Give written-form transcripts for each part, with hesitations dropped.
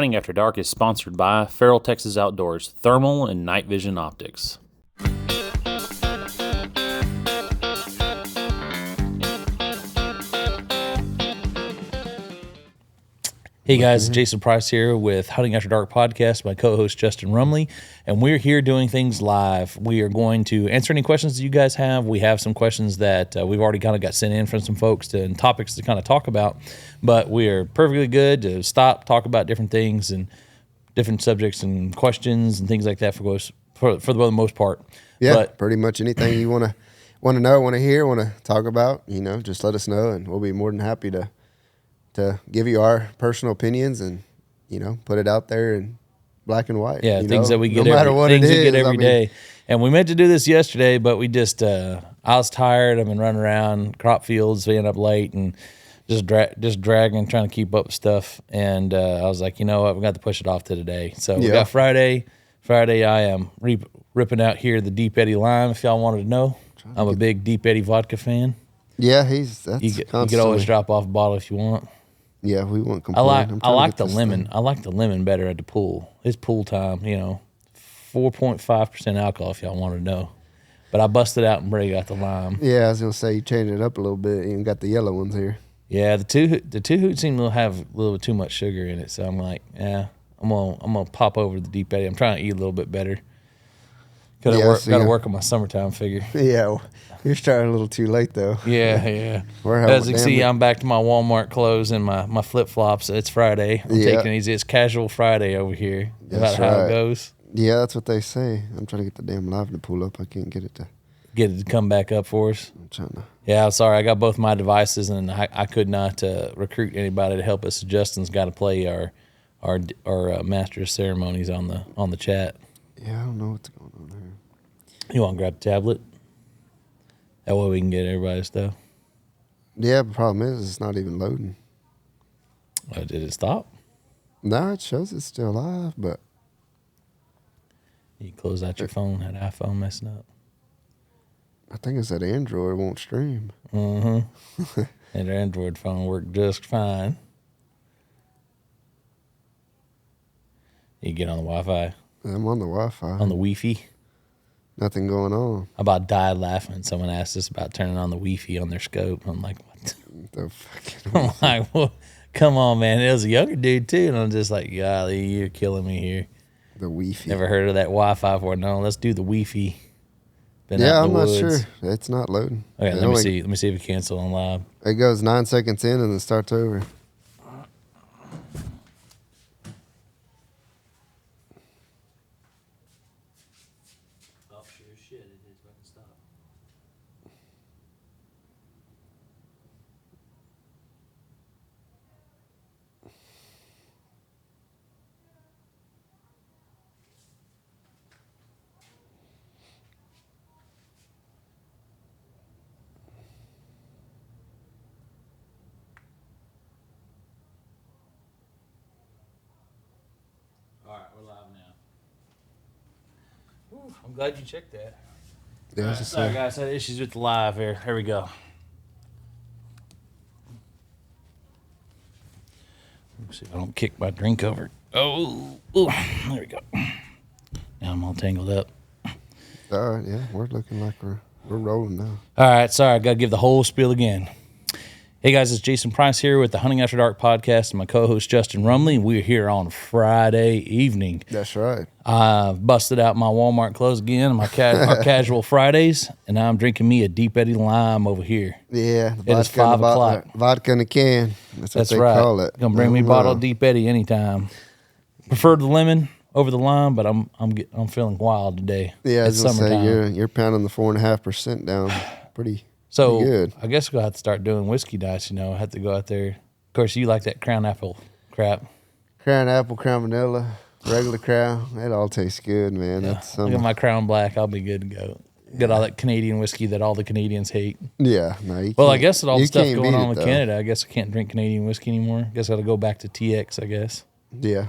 Hunting After Dark is sponsored by Feral Texas Outdoors, Thermal and Night Vision Optics. Hey guys, Jason Price here with Hunting After Dark podcast, my co-host Justin Rumley, and we're here doing things live. We are going to answer any questions that you guys have. We have some questions that we've already kind of got sent in from some folks and topics to kind of talk about, but we are perfectly good to stop, talk about different things and different subjects and questions and things like that for the most part. Yeah, but pretty much anything you want to know, want to hear, want to talk about, just let us know, and we'll be more than happy to give you our personal opinions and, put it out there in black and white. Yeah, things that we get every day. And we meant to do this yesterday, but we just, I was tired. I've been running around crop fields, being up late and just dragging, trying to keep up with stuff. And I was like, you know what, we got to push it off to today. So we got Friday. Friday, I am ripping out here the Deep Eddy Lime, if y'all wanted to know. I'm a big Deep Eddy vodka fan. Yeah, You could always drop off a bottle if you want. Yeah, we won't complain. I like the lemon. I like the lemon better at the pool. It's pool time, 4.5% alcohol if y'all want to know. But I busted out and got the lime. Yeah, I was gonna say you changed it up a little bit. You got the yellow ones here. Yeah, the two hoots seem to have a little bit too much sugar in it, so I'm like, I'm gonna pop over the Deep Eddy. I'm trying to eat a little bit better. Gotta work on my summertime figure. Yeah, you're starting a little too late though. Yeah. As you can see, I'm back to my Walmart clothes and my flip flops. It's Friday. I'm taking it easy. It's casual Friday over here. That's about how it goes. Yeah, that's what they say. I'm trying to get the damn live to pull up. I can't get it to come back up for us. I'm trying to. Yeah, I'm sorry. I got both my devices and I could not recruit anybody to help us. So Justin's got to play our master of ceremonies on the chat. Yeah, I don't know what's going on there. You want to grab the tablet? That way we can get everybody's stuff. Yeah, the problem is it's not even loading. Did it stop? No, it shows it's still live, but... You close out your phone, that iPhone messing up. I think it's that Android won't stream. Mm-hmm. And their Android phone worked just fine. You get on the Wi-Fi. I'm on the Wi-Fi. On the Wi-Fi. Nothing going on. I about died laughing. Someone asked us about turning on the Wi-Fi on their scope. I'm like, what? The fucking I'm like, well, come on, man. It was a younger dude, too. And I'm just like, golly, you're killing me here. The Wi-Fi. Never heard of that Wi-Fi before. No, let's do the Wi-Fi. I'm not sure. It's not loading. Okay, let me see. Let me see if we cancel on live. It goes 9 seconds in and then starts over. All right, we're live now. Ooh, I'm glad you checked that. Yeah, right, sorry, guys. I had issues with the live here. Here we go. Let me see if I don't kick my drink over. Oh, ooh, there we go. Now I'm all tangled up. All right, yeah, we're looking like we're rolling now. All right, sorry, I got to give the whole spiel again. Hey guys, it's Jason Price here with the Hunting After Dark podcast and my co-host Justin Rumley. We're here on Friday evening. That's right. I've busted out my Walmart clothes again, my casual Fridays, and now I'm drinking me a Deep Eddy Lime over here. Yeah, it is 5 o'clock. Vodka in a can. That's what they right. call it. Gonna bring me a bottle of Deep Eddy anytime. Prefer the lemon over the lime, but I'm feeling wild today. Yeah, I was it's gonna summertime. say you're pounding the 4.5% down pretty. So good. I guess we'll have to start doing whiskey nights. I have to go out there. Of course, you like that Crown Apple crap. Crown Apple, Crown Vanilla, regular Crown. It all tastes good, man. Yeah. That's Look at my Crown Black. I'll be good to go. Get all that Canadian whiskey that all the Canadians hate. Yeah, no, you well, I guess with all the stuff can't going on with though. Canada, I guess I can't drink Canadian whiskey anymore. I guess I got to go back to TX, I guess. Yeah.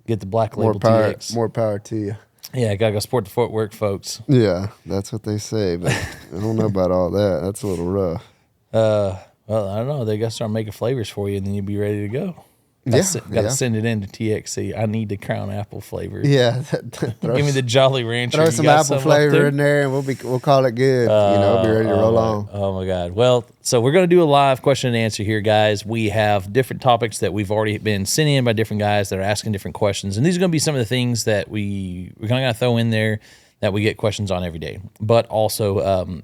Get the black label TX. More power to you. Yeah, got to go support the footwork, folks. Yeah, that's what they say, but I don't know about all that. That's a little rough. Well, I don't know. They got to start making flavors for you, and then you'll be ready to go. Yeah, Got to send it into TXC. I need the Crown Apple flavor. Yeah, Give me the Jolly Rancher. throw You some got apple some up flavor there? in there, and we'll call it good. Be ready to roll on. Oh my God. Well, so we're going to do a live question and answer here, guys. We have different topics that we've already been sent in by different guys that are asking different questions. And these are going to be some of the things that we're going to throw in there that we get questions on every day. But also,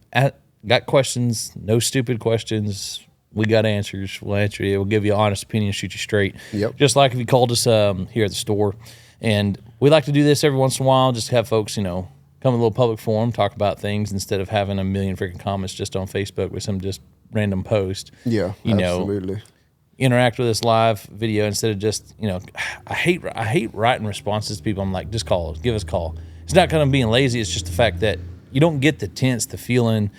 got questions, no stupid questions. We got answers. We'll answer you. We'll give you an honest opinion, shoot you straight. Yep. Just like if you called us here at the store. And we like to do this every once in a while, just to have folks, come to a little public forum, talk about things instead of having a million freaking comments just on Facebook with some just random post. Yeah, absolutely. Interact with us live video instead of just, I hate writing responses to people. I'm like, just call us, give us a call. It's not kind of being lazy. It's just the fact that you don't get the tense, the feeling,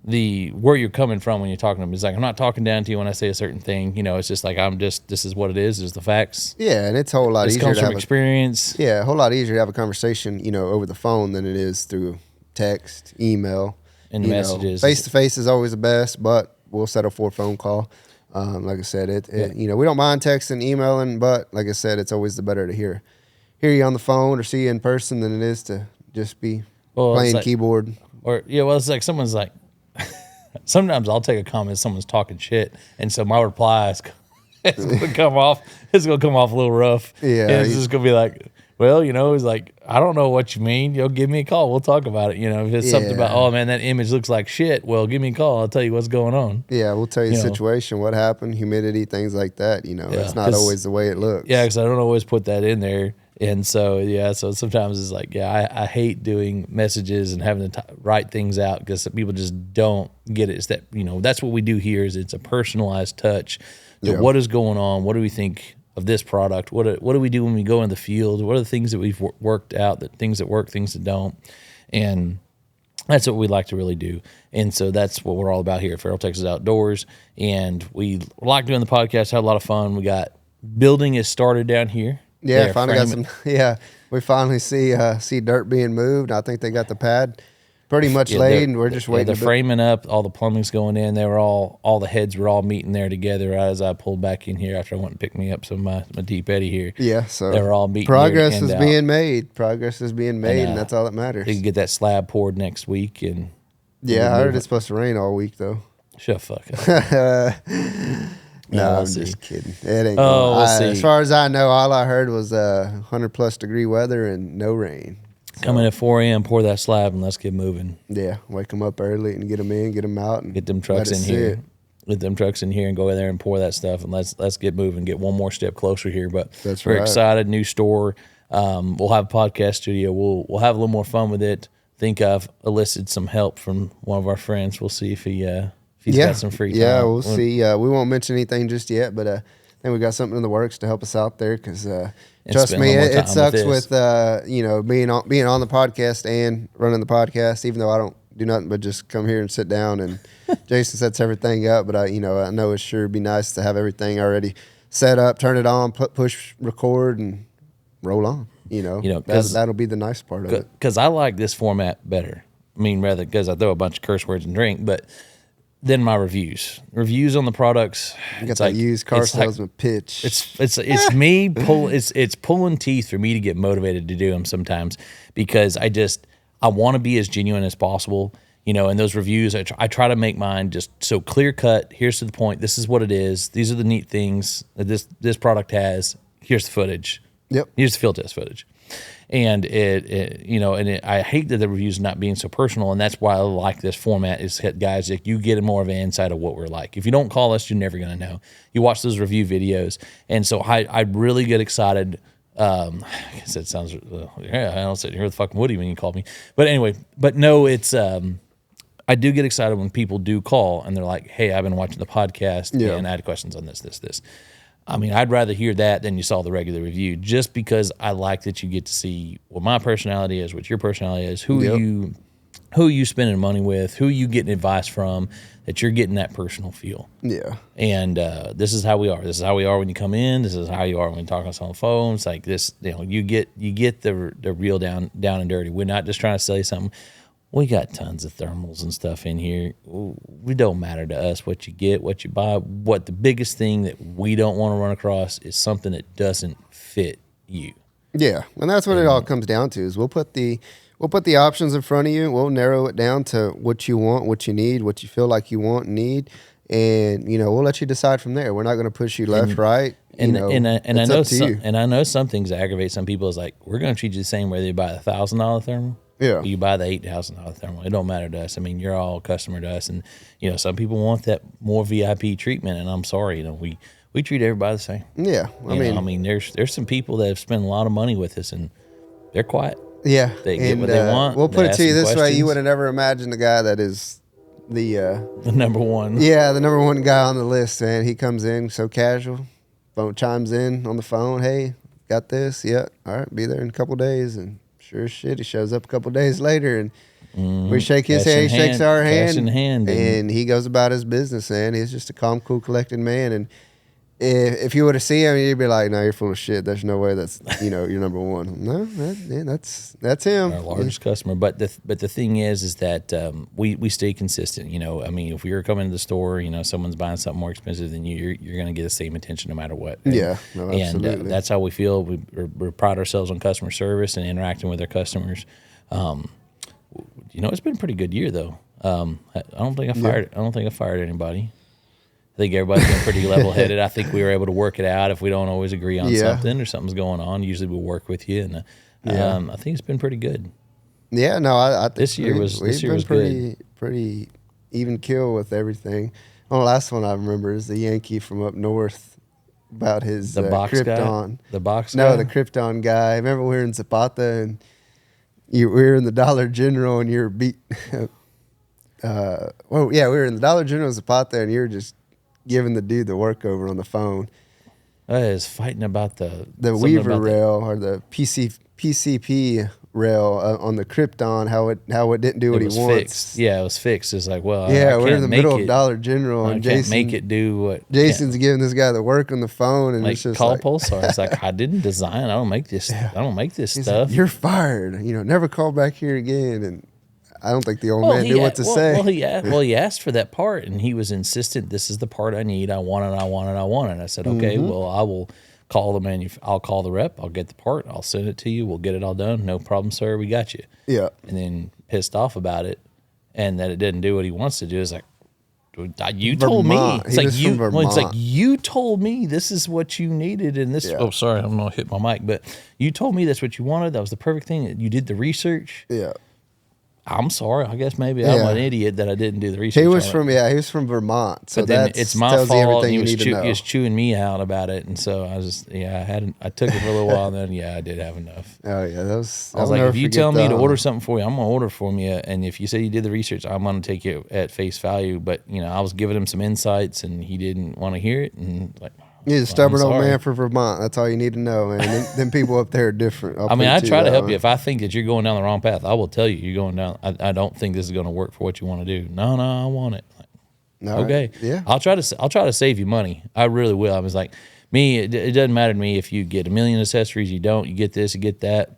where you're coming from when you're talking to them. It's like, I'm not talking down to you when I say a certain thing. It's just like, this is what it is. This is the facts. Yeah, and it's a whole lot easier comes to from have experience. a whole lot easier to have a conversation, over the phone than it is through text, email, and messages. Face to face is always the best, but we'll settle for a phone call. Like I said, we don't mind texting, emailing, but like I said, it's always the better to hear you on the phone or see you in person than it is to just be playing keyboard. It's like someone's like, sometimes I'll take a comment, someone's talking shit, and so my reply is it's gonna come off a little rough. Yeah, and it's just gonna be like, well, it's like, I don't know what you mean. Give me a call. We'll talk about it. If it's something about, oh man, that image looks like shit. Well, give me a call. I'll tell you what's going on. Yeah, we'll tell you the situation, what happened, humidity, things like that. It's not always the way it looks. Yeah, because I don't always put that in there. And so, so sometimes it's like, I hate doing messages and having to write things out because people just don't get it. It's that, that's what we do here is it's a personalized touch to what is going on. What do we think of this product? What do we do when we go in the field? What are the things that we've worked out, things that work, things that don't? And that's what we like to really do. And so that's what we're all about here at Farrell Texas Outdoors. And we like doing the podcast, had a lot of fun. We got building is started down here. Yeah, finally got some. Yeah, we finally see dirt being moved. I think they got the pad pretty much laid, and we're just waiting. They're framing up. All the plumbing's going in. They were all the heads were all meeting there together as I pulled back in here after I went and picked me up some my Deep Eddy here. Yeah, so they were all meeting. Progress is being made. Progress is being made, and that's all that matters. They can get that slab poured next week, and yeah, I heard it's supposed to rain all week though. Shut fuck up. No, I'm just kidding. It ain't. We'll see. As far as I know, all I heard was 100+ degree weather and no rain. So, come in at 4 a.m., pour that slab, and let's get moving. Yeah, wake them up early and get them in, get them out, and get them trucks in here. Get them trucks in here and go in there and pour that stuff, and let's get moving. Get one more step closer here. But we're excited. New store. We'll have a podcast studio. We'll have a little more fun with it. Think I've elicited some help from one of our friends. We'll see if he's got some free time. Yeah, we'll see. We won't mention anything just yet, but I think we got something in the works to help us out there because trust me, it sucks with being on the podcast and running the podcast, even though I don't do nothing but just come here and sit down and Jason sets everything up. But I know it sure be nice to have everything already set up, turn it on, push record, and roll on. That'll be the nice part of it. Because I like this format better. I mean, rather because I throw a bunch of curse words and drink, but then my reviews on the products. You got that used car salesman pitch. It's me it's pulling teeth for me to get motivated to do them sometimes because I want to be as genuine as possible. And those reviews, I try to make mine just so clear cut. Here's to the point. This is what it is. These are the neat things that this product has. Here's the footage. Yep. Here's the field test footage. And I hate that the reviews not being so personal, and that's why I like this format. Is guys, like you get more of an insight of what we're like. If you don't call us, you're never gonna know. You watch those review videos, and so I really get excited. I guess that sounds I don't sit here with fucking Woody when you called me, but anyway, no, it's I do get excited when people do call and they're like, "Hey, I've been watching the podcast and I had questions on this." I mean, I'd rather hear that than you saw the regular review, just because I like that you get to see what my personality is, what your personality is, who you spending money with, who you getting advice from, that you're getting that personal feel. Yeah. And this is how we are. This is how we are when you come in. This is how you are when you talk on the phone. It's like this, you get the real down and dirty. We're not just trying to sell you something. We got tons of thermals and stuff in here. It don't matter to us what you get, what you buy. What the biggest thing that we don't want to run across is something that doesn't fit you. Yeah, and that's what it all comes down to. Is we'll put the options in front of you. We'll narrow it down to what you want, what you need, what you feel like you want and need, and we'll let you decide from there. We're not going to push you left, right. And I know you. I know some things aggravate some people. Is like, we're going to treat you the same whether you buy a $1,000 thermal. Yeah. Or you buy the $8,000 thermal. It don't matter to us. I mean, you're all a customer to us, and some people want that more VIP treatment. And I'm sorry, we treat everybody the same. Yeah, I mean, there's some people that have spent a lot of money with us, and they're quiet. Yeah, They get what they want. We'll put it to you this way: questions. you would have never imagined the guy that is the number one. Yeah, the number one guy on the list, man. He comes in so casual, phone chimes in on the phone. Hey, got this? Yeah, all right, be there in a couple days, and sure as shit, he shows up a couple days later, and we shake his hand, he shakes our hand, and he goes about his business. And he's just a calm, cool, collected man. And if you were to see him, you'd be like, "No, you're full of shit. There's no way that's your number one." No, that's him. Our largest customer. But the thing is that we stay consistent. I mean, if we were coming to the store, someone's buying something more expensive than you, you're going to get the same attention no matter what. And, absolutely. And that's how we feel. We pride ourselves on customer service and interacting with our customers. It's been a pretty good year though. I don't think I fired anybody. I think everybody's been pretty level-headed. I think we were able to work it out. If we don't always agree on something or something's going on, usually we'll work with you. And I think it's been pretty good. Yeah, no, I think this year was pretty even kill with everything. The last one I remember is the Yankee from up north about his box Krypton. Guy? The box No, guy? the Krypton guy. I remember we were in Zapata and we were in the Dollar General and you were beat. We were in the Dollar General Zapata and you were just giving the dude the work over on the phone. I was fighting about the Weaver rail or the PCP rail on the Krypton, how it didn't do what he wants. Fixed. Yeah, it was fixed. It's like, well, we're in the middle of Dollar General and Jason can't make it do what Jason's giving this guy the work on the phone, and like, it's just call like, Pulsar. It's like, I didn't design. I don't make this. I don't make this stuff. Like, you're fired. Never call back here again. And I don't think the old man knew what to say. He asked for that part, and he was insistent. This is the part I need. I want it. And I said, okay, well, I will call the I'll call the rep. I'll get the part. I'll send it to you. We'll get it all done. No problem, sir. We got you. Yeah. And then pissed off about it, and that it didn't do what he wants to do. It's like, you told me. It's like you told me this is what you needed, and this. Yeah. Oh, sorry, I'm gonna hit my mic. But you told me that's what you wanted. That was the perfect thing. You did the research. Yeah. I'm sorry. I guess maybe I'm an idiot that I didn't do the research. He was from Vermont, so but then it's my fault. And he was chewing me out about it, and so I just I took it for a little while, and then I did have enough. Oh yeah, I was like, if you tell me to order something for you, I'm gonna order for you, and if you say you did the research, I'm gonna take it at face value. But I was giving him some insights, and he didn't want to hear it, and like. He's a stubborn old man from Vermont. That's all you need to know, man. Them people up there are different. I try to help you. If I think that you're going down the wrong path, I will tell you you're going down. I don't think this is going to work for what you want to do. No, I want it. Okay. Right. Yeah. I'll try to save you money. I really will. I was like, it doesn't matter to me if you get a million accessories, you don't, you get this, you get that.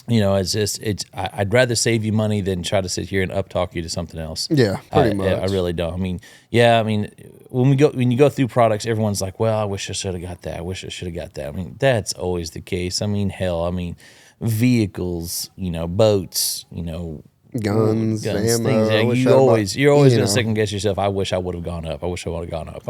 I'd rather save you money than try to sit here and uptalk you to something else. Yeah, pretty much. I really don't. When you go through products, everyone's like, well, I wish I should have got that. I wish I should have got that. That's always the case. Vehicles, boats, guns, ammo. You're always going to second guess yourself. I wish I would have gone up. I wish I would have gone up.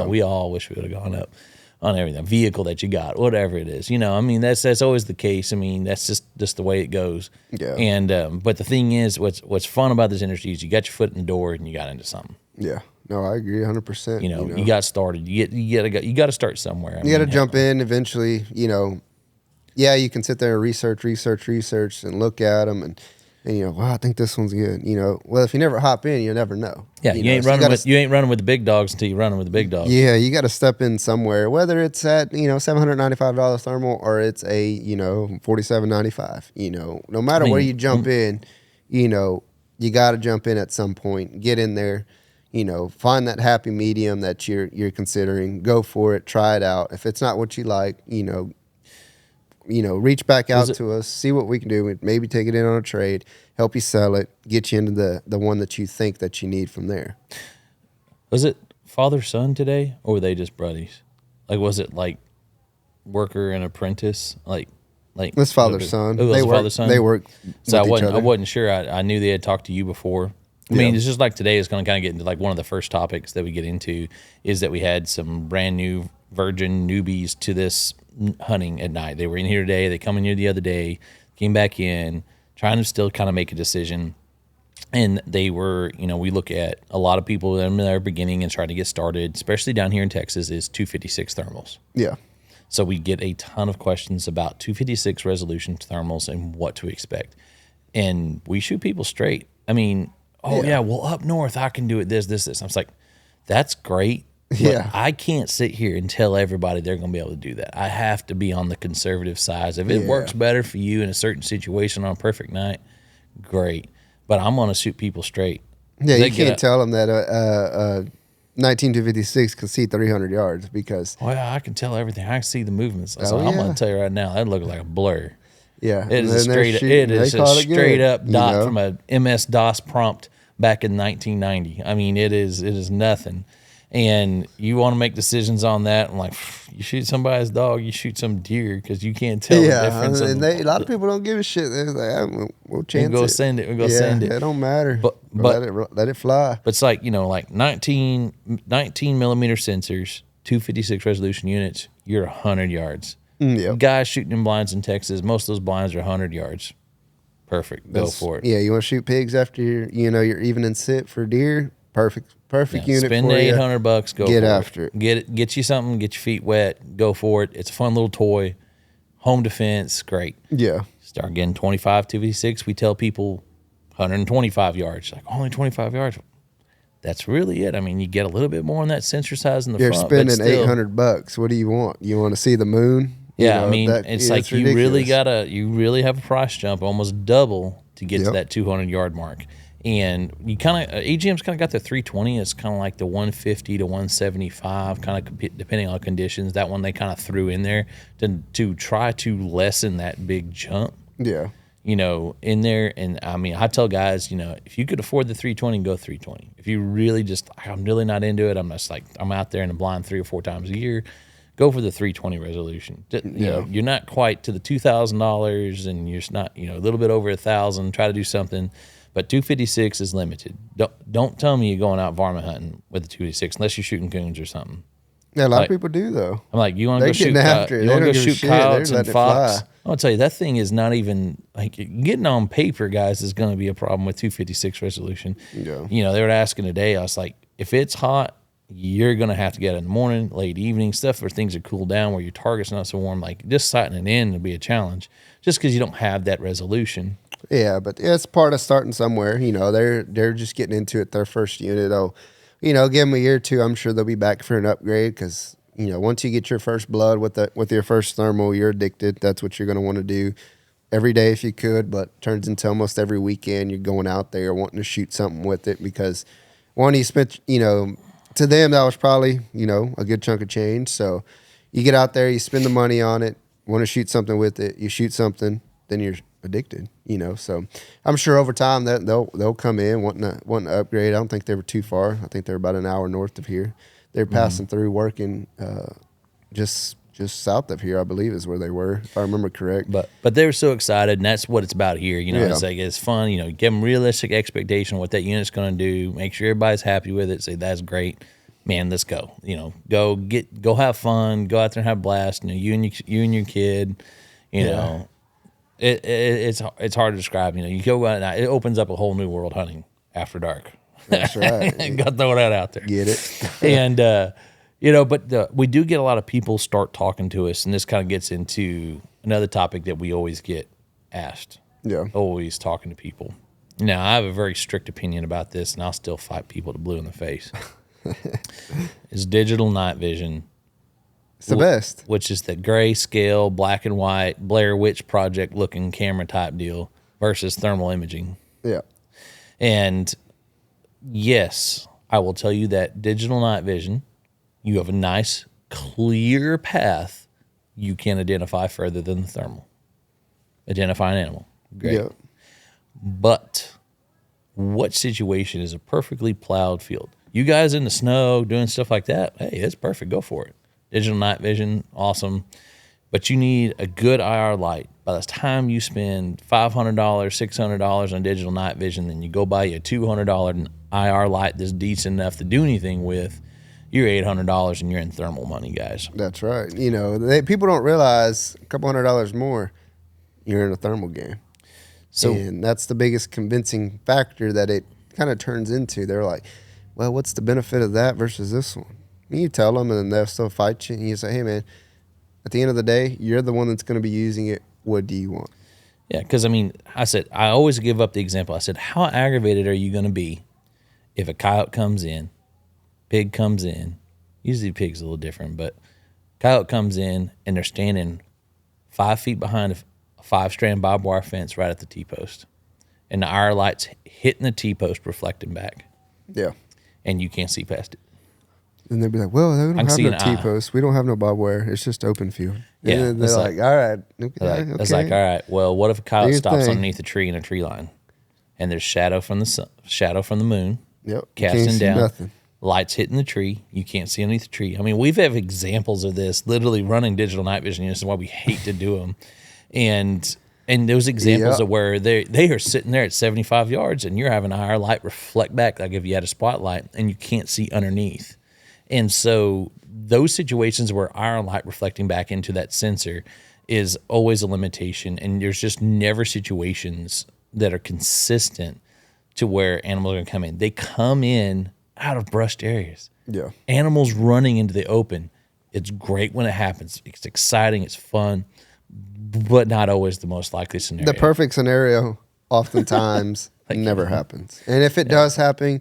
We all wish we would have gone up on everything, vehicle that you got, whatever it is, that's always the case. That's just the way it goes. Yeah. And but the thing is, what's fun about this industry is you got your foot in the door and you got into something. Yeah. No, I agree 100%. You got started. You got to start somewhere. You got to jump in eventually. Yeah, you can sit there and research, and look at them and I think this one's good. Well, if you never hop in, you'll never know. Yeah, you ain't running with the big dogs until you're running with the big dogs. Yeah, you got to step in somewhere, whether it's at $795 thermal or it's a $47.95. No matter where you jump in, you got to jump in at some point. Get in there, find that happy medium that you're considering. Go for it, try it out. If it's not what you like, reach back out to us, see what we can do. Maybe take it in on a trade, help you sell it, get you into the one that you think that you need from there. Was it father-son today, or were they just buddies? Like, was it like worker and apprentice? Like it's father-son. It was father-son? They work So with each other. I wasn't sure. I knew they had talked to you before. I mean, it's just like today is going to kind of get into like one of the first topics that we get into is that we had some brand new virgin newbies to this hunting at night. They were in here today. They come in here the other day, came back in, trying to still kind of make a decision. And they were, we look at a lot of people in their beginning and trying to get started, especially down here in Texas, is 256 thermals. Yeah. So we get a ton of questions about 256 resolution thermals and what to expect. And we shoot people straight. I mean, well, up north, I can do it this. I was like, that's great. But I can't sit here and tell everybody they're going to be able to do that. I have to be on the conservative side. If it works better for you in a certain situation on a perfect night, great. But I'm going to shoot people straight. Yeah, you can't tell them that 19256 can see 300 yards because... Well, I can tell everything. I can see the movements. So I'm going to tell you right now, that looked like a blur. Yeah. It is a straight up dot from a MS-DOS prompt back in 1990. I mean, it is nothing. And you want to make decisions on that. I'm like, you shoot somebody's dog, you shoot some deer because you can't tell the difference. And a lot of people don't give a shit. They're like, we'll chance it. We'll send it. It don't matter. But let it fly. But it's like, 19 millimeter sensors, 256 resolution units, you're 100 yards. Yep. Guys shooting in blinds in Texas, most of those blinds are 100 yards. Perfect. Go for it. Yeah, you want to shoot pigs after you're even in sit for deer? Perfect unit. Spend for $800. Go get for after it. Get you something. Get your feet wet. Go for it. It's a fun little toy. Home defense, great. Yeah. Start getting 25 256. We tell people 125 yards. Like only 25 yards. That's really it. I mean, you get a little bit more on that sensor size in the front. You're spending $800. What do you want? You want to see the moon? Yeah, it's like you really have a price jump, almost double to get to that 200 yard mark. And you AGM's kind of got the 320. It's kind of like the 150 to 175, kind of depending on conditions. That one they kind of threw in there to try to lessen that big jump. Yeah. In there. And I mean, I tell guys, if you could afford the 320, go 320. If you really I'm really not into it, I'm just like, I'm out there in the blind 3 or 4 times a year, go for the 320 resolution. You're not quite to the $2,000 and you're not, a little bit over $1,000, try to do something. But 256 is limited. Don't tell me you're going out varmint hunting with the 256 unless you're shooting coons or something. Yeah, a lot of people do though. I'm like, you want to go shoot coyotes and fox? I'll tell you, that thing is not even like getting on paper, guys, is going to be a problem with 256 resolution. Yeah. They were asking today. I was like, if it's hot, you're going to have to get it in the morning, late evening, stuff where things are cooled down, where your target's not so warm. Like just sighting it in will be a challenge, just because you don't have that resolution. Yeah, but it's part of starting somewhere. They're just getting into it their first unit. Give them a year or two. I'm sure they'll be back for an upgrade because once you get your first blood with your first thermal, you're addicted. That's what you're going to want to do every day if you could. But turns into almost every weekend you're going out there wanting to shoot something with it because one, you spent to them that was probably a good chunk of change. So you get out there, you spend the money on it, want to shoot something with it, you shoot something, then you're addicted, so I'm sure over time that they'll come in wanting to upgrade. I don't think they were too far. I think they're about an hour north of here. They're passing through working just south of here, I believe is where they were, if I remember correct. But they were so excited, and that's what it's about here. It's like it's fun. Give them realistic expectation of what that unit's going to do. Make sure everybody's happy with it. Say that's great, man. Let's go. Go have fun. Go out there and have a blast. You and your kid. It's hard to describe. You go out and it opens up a whole new world hunting after dark. That's right. Got to throw that out there. Get it. And but we do get a lot of people start talking to us, and this kind of gets into another topic that we always get asked. Yeah. Always talking to people. Now, I have a very strict opinion about this, and I'll still fight people to blue in the face. Is digital night vision. It's the best. Which is the grayscale, black and white, Blair Witch Project looking camera type deal versus thermal imaging. Yeah. And yes, I will tell you that digital night vision, you have a nice, clear path you can identify further than the thermal. Identify an animal. Great. Yeah. But what situation is a perfectly plowed field? You guys in the snow doing stuff like that, hey, it's perfect. Go for it. Digital night vision, awesome. But you need a good IR light. By the time you spend $500, $600 on digital night vision, then you go buy you a $200 IR light that's decent enough to do anything with, you're $800 and you're in thermal money, guys. That's right. You know, people don't realize a couple $100 more, you're in a thermal game. So, And that's the biggest convincing factor that it kind of turns into. They're like, well, what's the benefit of that versus this one? And you tell them, and they'll still fight you. And you say, hey, man, at the end of the day, you're the one that's going to be using it. What do you want? yeah, because I mean, I always give up the example. I said, how aggravated are you going to be if a coyote comes in, pig comes in? Usually pig's a little different, but coyote comes in and they're standing 5 feet behind a 5-strand barbed wire fence right at the T-post. And the IR light's hitting the T-post, reflecting back. Yeah. And you can't see past it. And they'll be like, well, they don't have see no an eye. T-post. We don't have no barbed wire. It's just open field. Yeah, And they're it's like, all right. Okay, It's like, all right, well, what if a coyote Do your stops thing. underneath a tree in a tree line, and there's shadow from the sun, shadow from the moon, Yep. You casting can't see down, nothing. lights hitting the tree, you can't see underneath the tree. I mean, we've had examples of this literally running digital night vision. This is why we hate to do them, and those examples Yeah. of where they are sitting there at 75 yards, and you're having IR light reflect back like if you had a spotlight, and you can't see underneath. And so those situations where IR light reflecting back into that sensor is always a limitation. And there's just never situations that are consistent to where animals are going to come in. They come in out of brushed areas. Yeah. Animals running into the open. It's great when it happens. It's exciting. It's fun, but not always the most likely scenario. The perfect scenario oftentimes never happens. And if it does happen,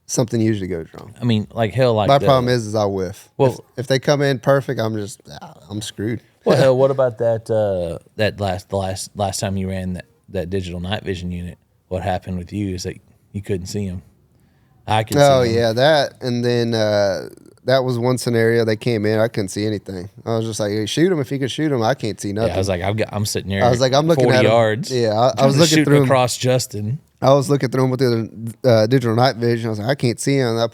something usually goes wrong. I mean, like hell, like My problem is I'll whiff. Well- if they come in perfect, I'm screwed. Well, hell, what about the last time you ran that digital night vision unit? What happened with you is that you couldn't see them. I could. Oh see 'em. yeah, that. And then that was one scenario. They came in, I couldn't see anything. I was just like, hey, shoot him if you could shoot him. I can't see nothing. Yeah, I was like, I'm sitting there. I was like, I'm looking 40 at 'em. yards. Yeah, I was looking shooting through 'em. across Justin. I was looking through them with the digital night vision. I was like, I can't see him. And I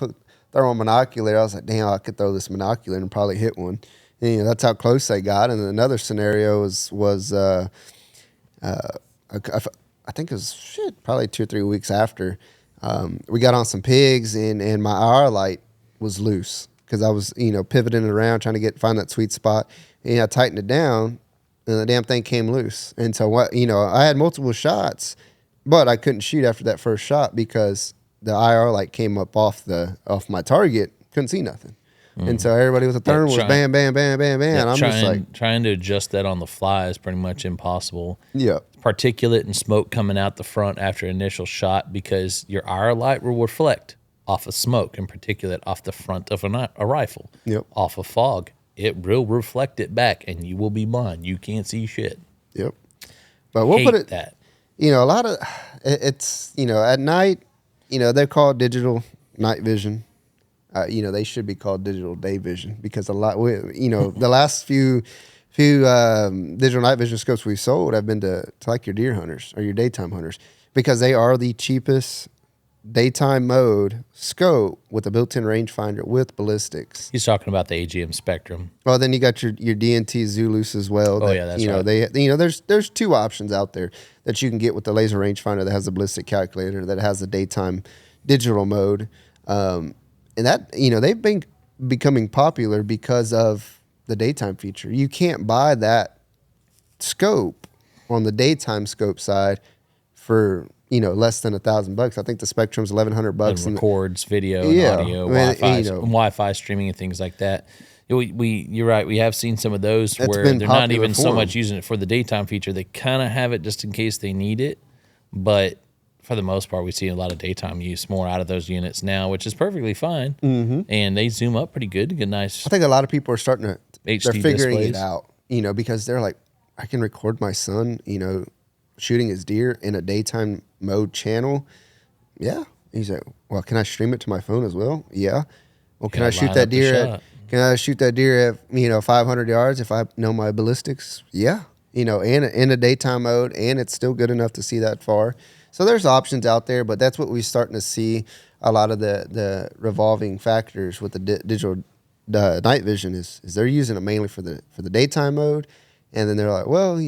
throw on monocular. I was like, damn, I could throw this monocular and probably hit one. And, that's how close they got. And another scenario was I think it was probably 2 or 3 weeks after. We got on some pigs and my IR light was loose because I was pivoting it around trying to find that sweet spot. And I tightened it down, and the damn thing came loose. And so I had multiple shots. But I couldn't shoot after that first shot because the IR light came up off my target. Couldn't see nothing. And so everybody with a thermal was bam, bam, bam, bam, bam. Yeah, I'm just like, trying to adjust that on the fly is pretty much impossible. yeah, Particulate and smoke coming out the front after initial shot because your IR light will reflect off of smoke and particulate off the front of a rifle. Yep. Off of fog. It will reflect it back and you will be blind. You can't see shit. yep. But we'll Hate put it. that. A lot of it's at night. They're called digital night vision. They should be called digital day vision because the last few digital night vision scopes we've sold have been to like your deer hunters or your daytime hunters because they are the cheapest daytime mode scope with a built-in rangefinder with ballistics. He's talking about the AGM Spectrum. Well, then you got your DNT Zulus as well. Oh, yeah, that's right. There's two options out there that you can get with the laser rangefinder that has the ballistic calculator that has the daytime digital mode, and that they've been becoming popular because of the daytime feature. You can't buy that scope on the daytime scope side for less than $1,000. I think the Spectrum's $1,100. And records video Yeah. and audio, I mean, Wi-Fi streaming and things like that. You're right. We have seen some of those It's where been they're not popular even for so 'em. much using it for the daytime feature. They kind of have it just in case they need it, but for the most part, we see a lot of daytime use more out of those units now, which is perfectly fine. Mm-hmm. And they zoom up pretty good to get nice. I think a lot of people are starting to HD they're figuring displays. it out, because they're like, I can record my son, shooting his deer in a daytime mode channel. Yeah. He's like, well, can I stream it to my phone as well? Yeah. Well, can Yeah, I shoot line that up the deer shot. Can I shoot that deer at 500 yards if I know my ballistics? Yeah, and in a daytime mode, and it's still good enough to see that far. So there's options out there, but that's what we're starting to see. A lot of the revolving factors with the digital night vision is they're using it mainly for the daytime mode, and then they're like, well,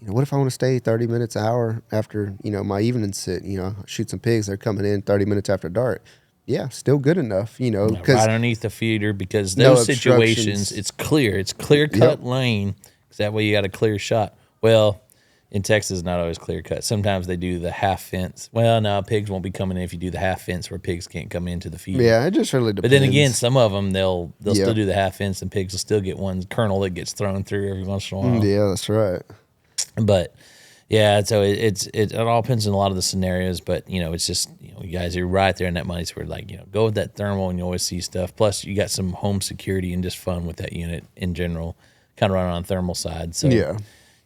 what if I want to stay 30 minutes, an hour after my evening sit? Shoot some pigs. They're coming in 30 minutes after dark. Yeah, still good enough. Because right underneath the feeder, because those situations, it's clear cut lane. Because that way you got a clear shot. Well, in Texas, not always clear cut. Sometimes they do the half fence. Well, no, pigs won't be coming in if you do the half fence where pigs can't come into the feeder. Yeah, it just really depends. But then again, some of them they'll still do the half fence, and pigs will still get one kernel that gets thrown through every once in a while. Yeah, that's right. But yeah, so it all depends on a lot of the scenarios. But it's just you guys are right there in that money. So we're like go with that thermal, and you always see stuff. Plus, you got some home security and just fun with that unit in general. Kind of running on the thermal side. So yeah.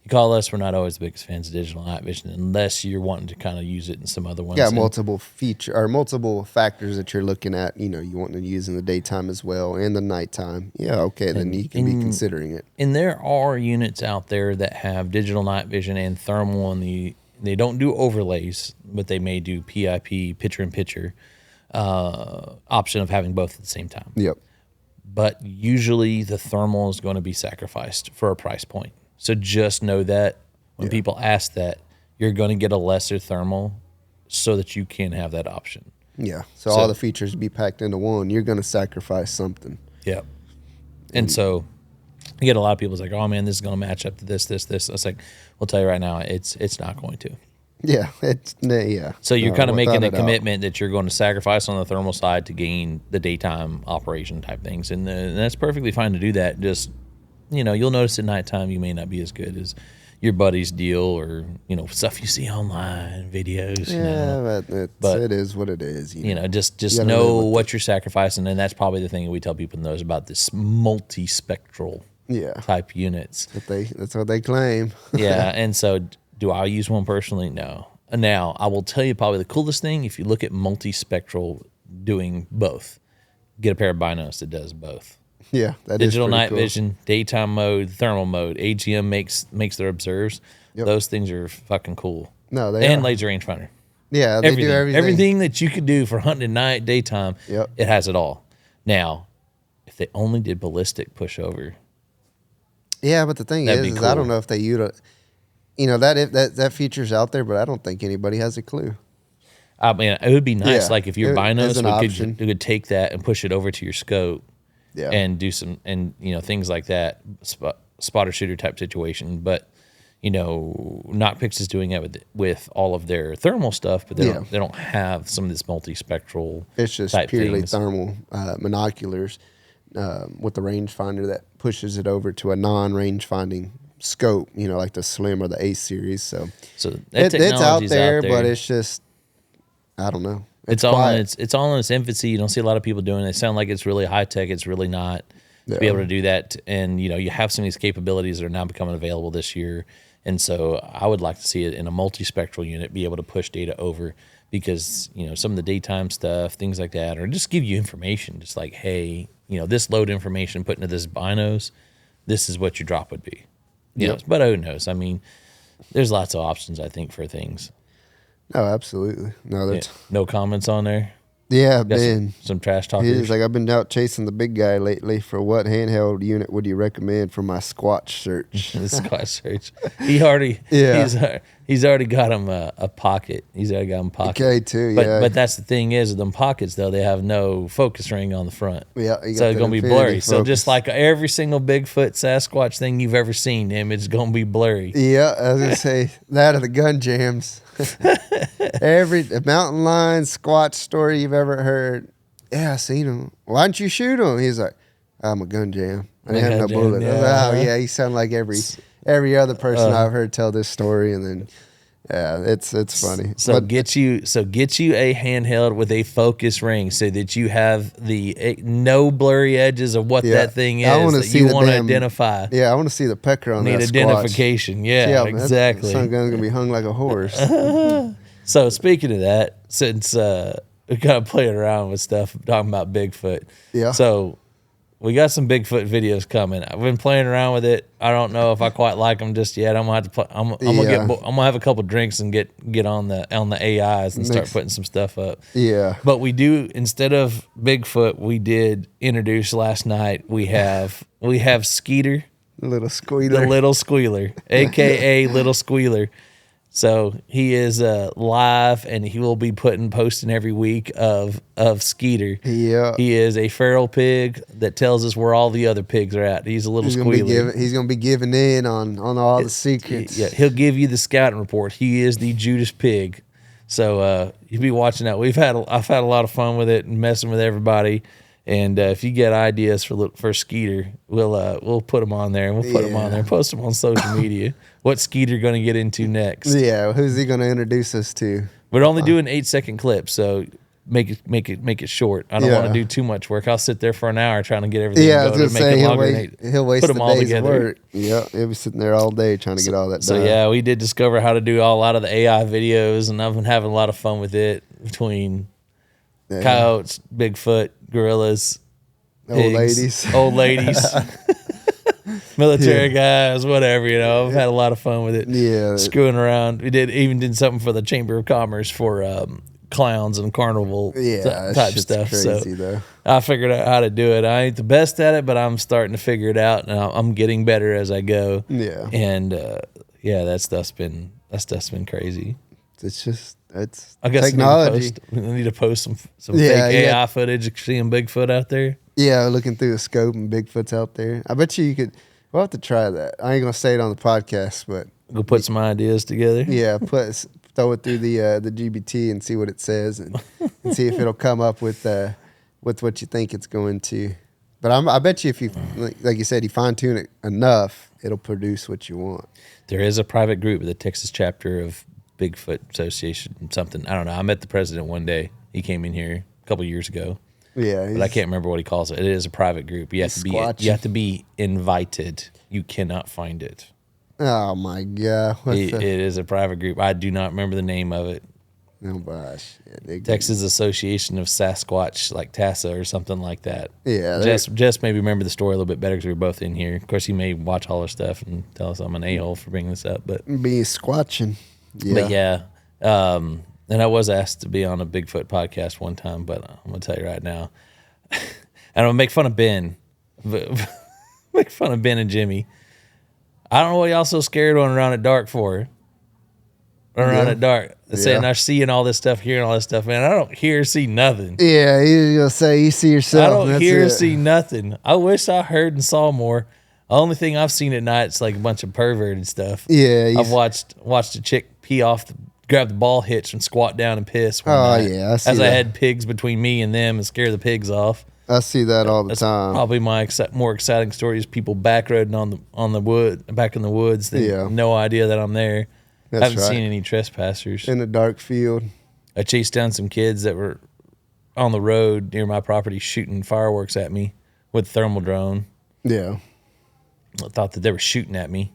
You call us, we're not always the biggest fans of digital night vision unless you're wanting to kind of use it in some other ones. Yeah, multiple factors that you're looking at. You want to use in the daytime as well and the nighttime. Yeah, okay, then you can be considering it. And there are units out there that have digital night vision and thermal, and they don't do overlays, but they may do PIP, picture-in-picture, option of having both at the same time. Yep. But usually the thermal is going to be sacrificed for a price point. So just know that when people ask that, you're going to get a lesser thermal so that you can have that option. Yeah. So all the features be packed into one. You're going to sacrifice something. Yeah. And so you get a lot of people like, oh, man, this is going to match up to this. I was like, we'll tell you right now, it's not going to. Yeah. Yeah. So you're kind of making a commitment that you're going to sacrifice on the thermal side to gain the daytime operation type things. And that's perfectly fine to do that. Just you'll notice at nighttime you may not be as good as your buddy's deal or, stuff you see online, videos. Yeah, but it is what it is. Just know what you're sacrificing. And that's probably the thing that we tell people knows about this multispectral type units. That's what they claim. Yeah, and so do I use one personally? No. Now, I will tell you probably the coolest thing, if you look at multispectral doing both, get a pair of binos that does both. Yeah, that digital is night cool. vision, daytime mode, thermal mode. AGM makes their observes. Yep. Those things are fucking cool. No, they and are. laser rangefinder. Yeah, they do everything. Everything that you could do for hunting at night, daytime. Yep. It has it all. Now, if they only did ballistic pushover. Yeah, but the thing is cool. I don't know if they utilize. That feature's out there, but I don't think anybody has a clue. I mean, it would be nice, like if your binos could take that and push it over to your scope. Yeah. And do some, things like that, spotter shooter type situation. But, Knockpix is doing it with all of their thermal stuff, but they don't have some of this multispectral. It's just purely thermal monoculars with the rangefinder that pushes it over to a non-range finding scope, like the Slim or the Ace series. So it's out there, but it's just, I don't know. It's all in its infancy. You don't see a lot of people doing it. It sounds like it's really high tech. It's really not to be able to do that. And you have some of these capabilities that are now becoming available this year. And so I would like to see it in a multispectral unit be able to push data over because some of the daytime stuff, things like that, or just give you information. Just like, hey, this load information put into this binos, this is what your drop would be. But who knows? I mean, there's lots of options I think for things. No, absolutely. No, no comments on there. Yeah, Ben. Some trash talkers. He's like, I've been out chasing the big guy lately. For what handheld unit would you recommend for my Squatch search? The Squatch search. He's already got him a pocket. He's already got him pocket. Okay, too. But that's the thing is, with them pockets though, they have no focus ring on the front. Yeah, so it's gonna be blurry. Focus. So just like every single Bigfoot Sasquatch thing you've ever seen, it's gonna be blurry. Yeah, I was gonna say that or the gun jams. Every mountain lion Squatch story you've ever heard. Yeah, I seen him. Why didn't you shoot him? He's like, I'm a gun jam. I didn't have no bullet. Yeah. Like, oh yeah, he sounded like every other person I've heard tell this story, and then it's funny. So get you a handheld with a focus ring so that you have the no blurry edges of what that thing is that you want to identify. Yeah, I want to see the pecker on that Squatch. Need identification. Yeah, exactly. That gun's gonna be hung like a horse. So speaking of that, since we kind of playing around with stuff, talking about Bigfoot. Yeah. So we got some Bigfoot videos coming. I've been playing around with it. I don't know if I quite like them just yet. I'm gonna have to play. I'm gonna have a couple drinks and get on the AIs and start putting some stuff up. Yeah. But we do, instead of Bigfoot, we did introduce last night. We have Skeeter, Little squealer. the little squealer, aka Little Squealer. So he is live, and he will be posting every week of Skeeter. Yeah. He is a feral pig that tells us where all the other pigs are at. He's a little squealer. He's gonna be giving in on all the secrets. Yeah, he'll give you the scouting report. He is the Judas Pig. So you'll be watching that. I've had a lot of fun with it and messing with everybody. And if you get ideas for Skeeter, we'll put them on there, and we'll put them on there, post them on social media. What's Skeeter going to get into next? Yeah, who's he going to introduce us to? We're only doing 8-second clips, so make it short. I don't want to do too much work. I'll sit there for an hour trying to get everything. Yeah, I was going going to say he'll waste put them all day's together. work. Yeah, he'll be sitting there all day trying to get all that done. So yeah, we did discover how to do a lot of the AI videos, and I've been having a lot of fun with it between coyotes, Bigfoot, gorillas, pigs, old ladies, military guys, whatever. I've had a lot of fun with it. Yeah, screwing around. We did something for the Chamber of Commerce for clowns and carnival type stuff. Crazy, so though. I figured out how to do it. I ain't the best at it, but I'm starting to figure it out, and I'm getting better as I go. Yeah, and that stuff's been crazy. It's I guess technology. We need to post some fake AI footage of seeing Bigfoot out there. Yeah, looking through the scope and Bigfoot's out there. I bet you could. We'll have to try that. I ain't gonna say it on the podcast, but we'll put some ideas together. Yeah, throw it through the GBT and see what it says, and see if it'll come up with what you think it's going to. But I bet you if you, like you said, you fine tune it enough, it'll produce what you want. There is a private group, the Texas chapter of Bigfoot Association, something. I don't know. I met the president one day. He came in here a couple years ago. Yeah, but I can't remember what he calls it. It is a private group. You have to be invited. You cannot find it. Oh my God! It is a private group. I do not remember the name of it. Oh gosh, Texas Association of Sasquatch, like TASA or something like that. Yeah, Jess maybe remember the story a little bit better because we were both in here. Of course, he may watch all our stuff and tell us I'm an a-hole for bringing this up, but be squatching. Yeah. But yeah, and I was asked to be on a Bigfoot podcast one time, but I'm gonna tell you right now, and I'm gonna make fun of Ben, make fun of Ben and Jimmy. I don't know what y'all so scared running around at dark for. Around at dark, saying they're seeing all this stuff, hearing all this stuff. Man, I don't hear or see nothing. Yeah, you're gonna say you see yourself. I don't hear or see nothing. I wish I heard and saw more. The only thing I've seen at night is like a bunch of perverted stuff. Yeah, I've watched a chick pee off, grab the ball hitch and squat down and piss. Night, yeah, I had pigs between me and them and scare the pigs off. I see that all the time. Probably my more exciting story is people backroading back in the woods. They have no idea that I'm there. I haven't seen any trespassers in a dark field. I chased down some kids that were on the road near my property shooting fireworks at me with a thermal drone. Yeah. I thought that they were shooting at me.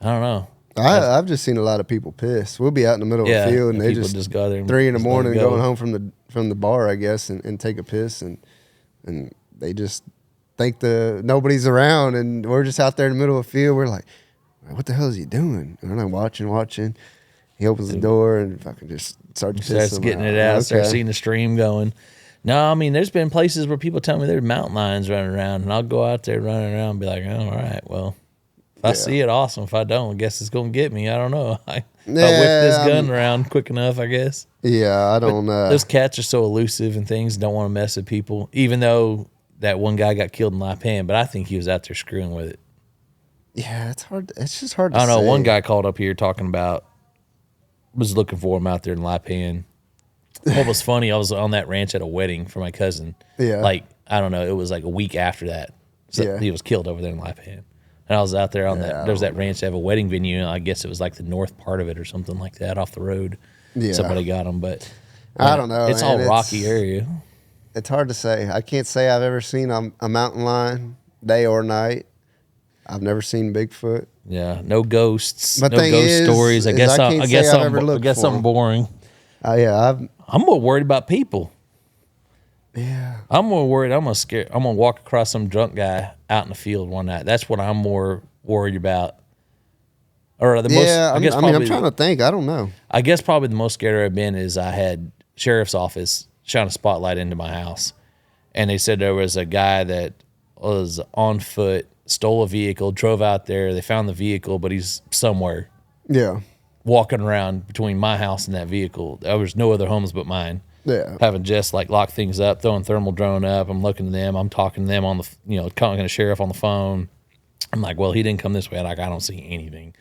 I don't know. I've just seen a lot of people piss. We'll be out in the middle of the field and they just go there 3 a.m. going home from the bar, I guess, and take a piss and they just think nobody's around and we're just out there in the middle of the field. We're like, what the hell is he doing? And I'm watching. He opens the door and fucking just starts getting it out. Starts seeing the stream going. No, I mean, there's been places where people tell me there's mountain lions running around, and I'll go out there running around and be like, oh, all right, well, if I see it, awesome. If I don't, I guess it's going to get me. I don't know. I'll whip this gun around quick enough, I guess. Yeah, I don't know. Those cats are so elusive and things, don't want to mess with people, even though that one guy got killed in Lipan, but I think he was out there screwing with it. Yeah, it's hard. It's just hard to say. I don't know. Say. One guy called up here talking about, was looking for him out there in Lipan. What was funny, I was on that ranch at a wedding for my cousin. Yeah. Like, I don't know, it was like a week after that. So he was killed over there in Lipan. And I was out there on there's that ranch, they have a wedding venue, and I guess it was like the north part of it or something like that off the road. Yeah. Somebody got him, but I don't know. It's all rocky area. It's hard to say. I can't say I've ever seen a mountain lion day or night. I've never seen Bigfoot. Yeah, no ghosts. No ghost stories. I guess something boring. Yeah, I'm more worried about people. Yeah. I'm more worried. I'm gonna walk across some drunk guy out in the field one night. That's what I'm more worried about. Or the most. Yeah. I guess I'm probably. trying to think. I don't know. I guess probably the most scared I've been is I had sheriff's office shine a spotlight into my house, and they said there was a guy that was on foot, stole a vehicle, drove out there. They found the vehicle, but he's somewhere Yeah. walking around between my house and that vehicle. There was no other homes but mine. Yeah. Having Jess like lock things up, throwing thermal drone up. I'm looking to them. I'm talking to them on the, talking to the sheriff on the phone. I'm like, well, he didn't come this way. Like, I don't see anything.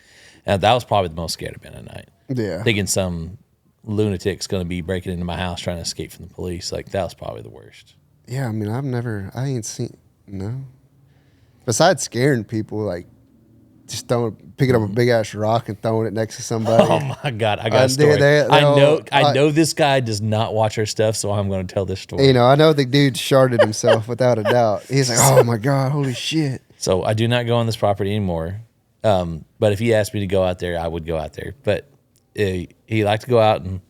And that was probably the most scared I've been at night. Yeah. Thinking some lunatic's going to be breaking into my house trying to escape from the police. Like, that was probably the worst. Yeah. I mean, I ain't seen, no. Besides scaring people, like, just picking up a big ass rock and throwing it next to somebody. Oh my God, I got a story. I know this guy does not watch our stuff, so I'm going to tell this story. I know the dude sharded himself without a doubt. He's like, oh my God, holy shit. So I do not go on this property anymore. But if he asked me to go out there, I would go out there. But he liked to go out and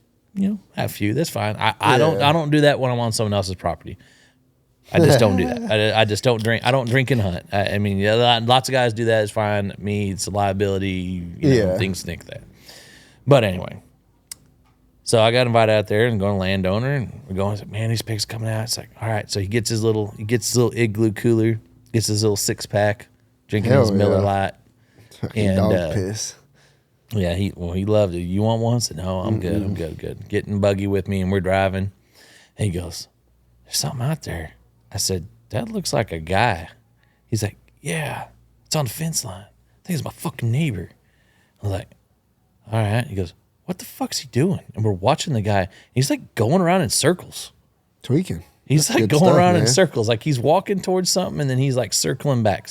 have a few. That's fine. I don't do that when I'm on someone else's property. I just don't do that. I just don't drink. I don't drink and hunt. I mean, lots of guys do that. It's fine. Me, it's a liability. Things think that. But anyway, so I got invited out there and going to landowner, and we're going. Like, man, these pigs coming out. It's like, all right. So he gets his little igloo cooler, gets his little 6-pack, drinking his Miller Lite, and dog piss. Yeah, he loved it. You want one? I said, no, I'm good. I'm good. Getting buggy with me, and we're driving. And he goes, there's something out there. I said, that looks like a guy. He's like, yeah, it's on the fence line. I think it's my fucking neighbor. I was like, all right. He goes, what the fuck's he doing? And we're watching the guy. He's like going around in circles. Tweaking. He's That's like good going stuff, around man. in circles. Like he's walking towards something, and then he's like circling back.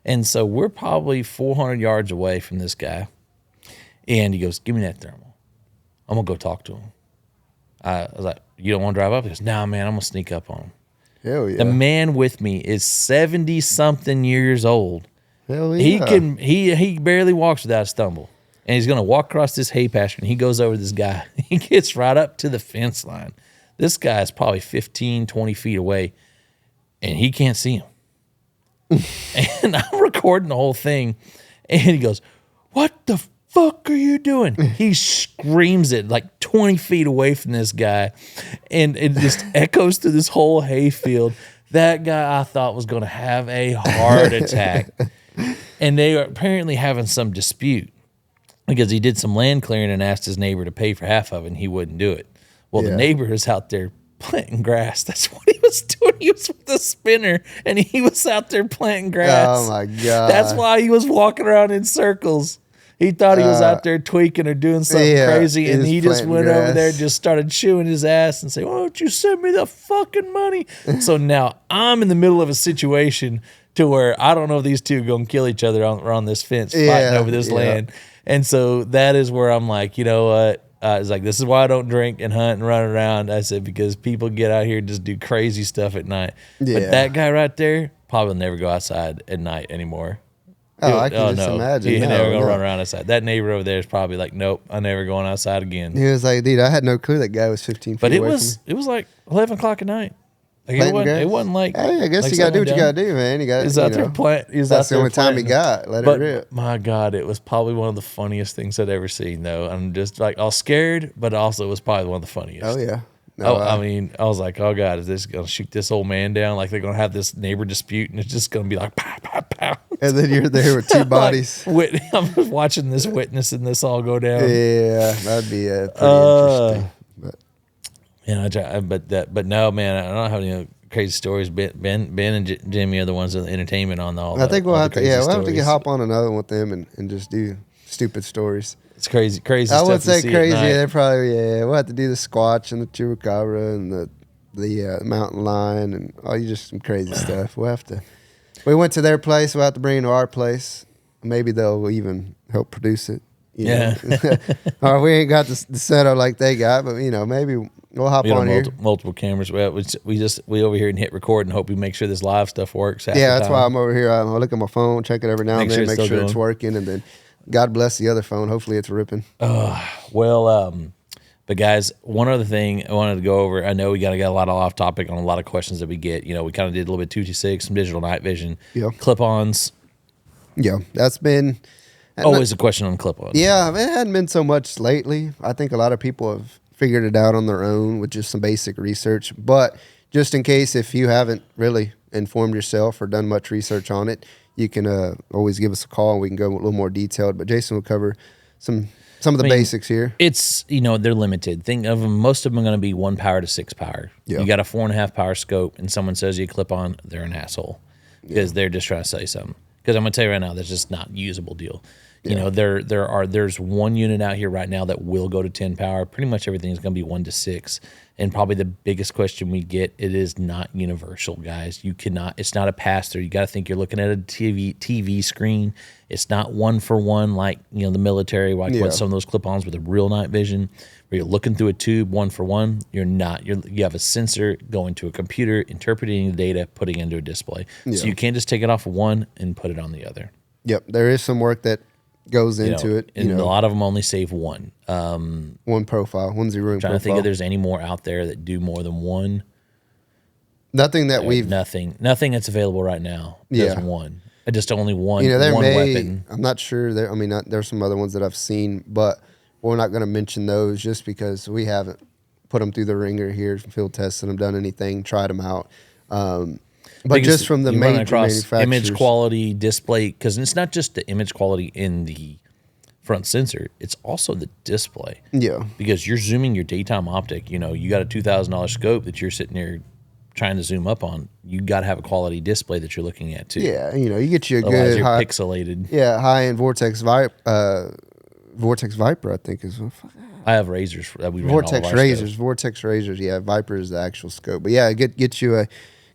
And so we're probably 400 yards away from this guy. And he goes, give me that thermal. I'm going to go talk to him. I was like, you don't want to drive up? He goes, nah, man, I'm going to sneak up on him. Hell yeah. The man with me is 70-something years old. Hell yeah. He barely walks without a stumble. And he's going to walk across this hay pasture, and he goes over to this guy. He gets right up to the fence line. This guy is probably 15, 20 feet away, and he can't see him. And I'm recording the whole thing, and he goes, what the fuck are you doing? He screams it like 20 feet away from this guy, and it just echoes through this whole hayfield. That guy I thought was going to have a heart attack. And they are apparently having some dispute because he did some land clearing and asked his neighbor to pay for half of it, and he wouldn't do it. Well, the neighbor is out there planting grass. That's what he was doing. He was with the spinner, and he was out there planting grass. Oh my God. That's why he was walking around in circles. He thought he was out there tweaking or doing something crazy, and he just went over there and just started chewing his ass and saying, why don't you send me the fucking money? So now I'm in the middle of a situation to where I don't know if these two are going to kill each other on this fence fighting over this land. And so that is where I'm like, you know what? It's like, this is why I don't drink and hunt and run around. I said, because people get out here and just do crazy stuff at night. Yeah. But that guy right there probably will never go outside at night anymore. I can just imagine. He's never going to run around outside. That neighbor over there is probably like, nope, I'm never going outside again. He was like, dude, I had no clue that guy was 15 feet But away from me. it was like 11 o'clock at night. Like it wasn't like. Hey, I guess like you gotta do what you something gotta do, man. You got. He's out there planting. That's the only time he got. Let it rip. My God, it was probably one of the funniest things I'd ever seen. Though I'm just like all scared, but also it was probably one of the funniest. Oh yeah. No, I mean, I was like, oh God, is this gonna shoot this old man down? Like they're gonna have this neighbor dispute, and it's just gonna be like pow pow pow. And then you're there with two bodies. I'm just watching this, witnessing this all go down. Yeah, that'd be pretty interesting. But but no, man, I don't have any crazy stories. Ben and Jimmy are the ones with the entertainment on all. I think we'll have to. Yeah, we'll have stories. to hop on another one with them and just do stupid stories. It's crazy. I Stuff would say to see crazy. at night. They're probably We'll have to do the Squatch and the Chupacabra and the mountain lion and just some crazy stuff. We'll have to. We went to their place. We'll have to bring it to our place. Maybe they'll even help produce it. You know? Or we ain't got the setup like they got, but maybe we'll hop on here. Multiple cameras. We over here and hit record and hope we make sure this live stuff works. Yeah, that's why I'm over here. I look at my phone, check it every now and then, make sure it's going. working, and then God bless the other phone. Hopefully it's ripping. Well, But guys, one other thing I wanted to go over. I know we got a lot of off topic on a lot of questions that we get. You know, we kind of did a little bit 226, some digital night vision, clip-ons. Yeah, that's been always a question on clip-ons. Yeah, it hadn't been so much lately. I think a lot of people have figured it out on their own with just some basic research. But just in case, if you haven't really informed yourself or done much research on it, you can always give us a call and we can go a little more detailed. But Jason will cover some of the basics here. It's, they're limited. Think of them, most of them are going to be 1 power to 6 power. Yeah. You got a 4.5 power scope and someone says you clip on, they're an asshole because they're just trying to sell you something. Because I'm going to tell you right now, that's just not a usable deal. You know, there's one unit out here right now that will go to 10 power. Pretty much everything is going to be 1 to 6. And probably the biggest question we get, it is not universal, guys. You cannot, it's not a pass-through. You got to think you're looking at a TV screen. It's not 1-for-1 like, the military, like what some of those clip-ons with a real night vision, where you're looking through a tube 1-for-1. You're not. You have a sensor going to a computer, interpreting the data, putting it into a display. So you can't just take it off of one and put it on the other. Yep, there is some work that goes into it. And a lot of them only save one. One profile, one zeroing profile. Trying to think if there's any more out there that do more than one. Nothing that nothing that's available right now does one. Just only one. There one may. Weapon. I'm not sure. There's some other ones that I've seen, but we're not going to mention those just because we haven't put them through the ringer here, field tested them, done anything, tried them out. But just from the major manufacturers, image quality, display, because it's not just the image quality in the front sensor, it's also the display. Yeah. Because you're zooming your daytime optic. You got a $2,000 scope that you're sitting there trying to zoom up on. You got to have a quality display that you're looking at too. Yeah, you get you a Otherwise good you're high, pixelated. Yeah, high-end Vortex Viper, I think is. I have razors that we ran Vortex all of our razors. stuff. Vortex razors. Yeah, Viper is the actual scope. But yeah, get you a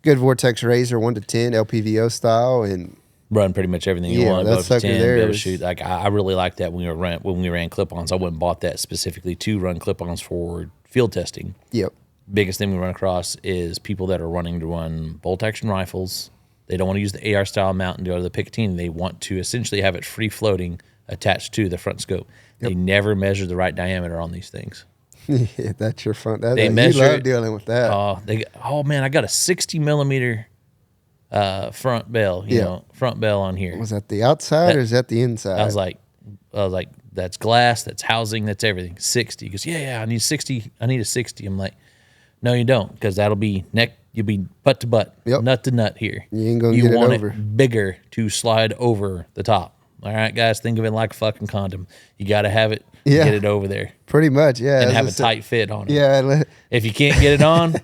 good Vortex razor, 1 to 10 LPVO style, and run pretty much everything you want. That Go sucker 10, be there able to is- shoot. Like I really like that when we ran clip-ons. I went and bought that specifically to run clip-ons for field testing. Yep. Biggest thing we run across is people that are running to run bolt-action rifles. They don't want to use the AR style mount and go to the Picatinny. They want to essentially have it free floating attached to the front scope. They never measure the right diameter on these things. Yeah, that's your front. You measure love it. dealing with that. Oh man, I got a 60 millimeter front bell. Front bell on here. Was that the outside or is that the inside? I was like, that's glass, that's housing, that's everything. 60. He goes, yeah, I need 60. I need a 60. I'm like, no, you don't, because that'll be you'll be butt to butt, nut to nut here. You ain't gonna get it want over. it bigger to slide over the top. All right, guys, think of it like a fucking condom. You got to have it, get it over there, Pretty much, yeah. and have a tight fit on it. Yeah. If you can't get it on,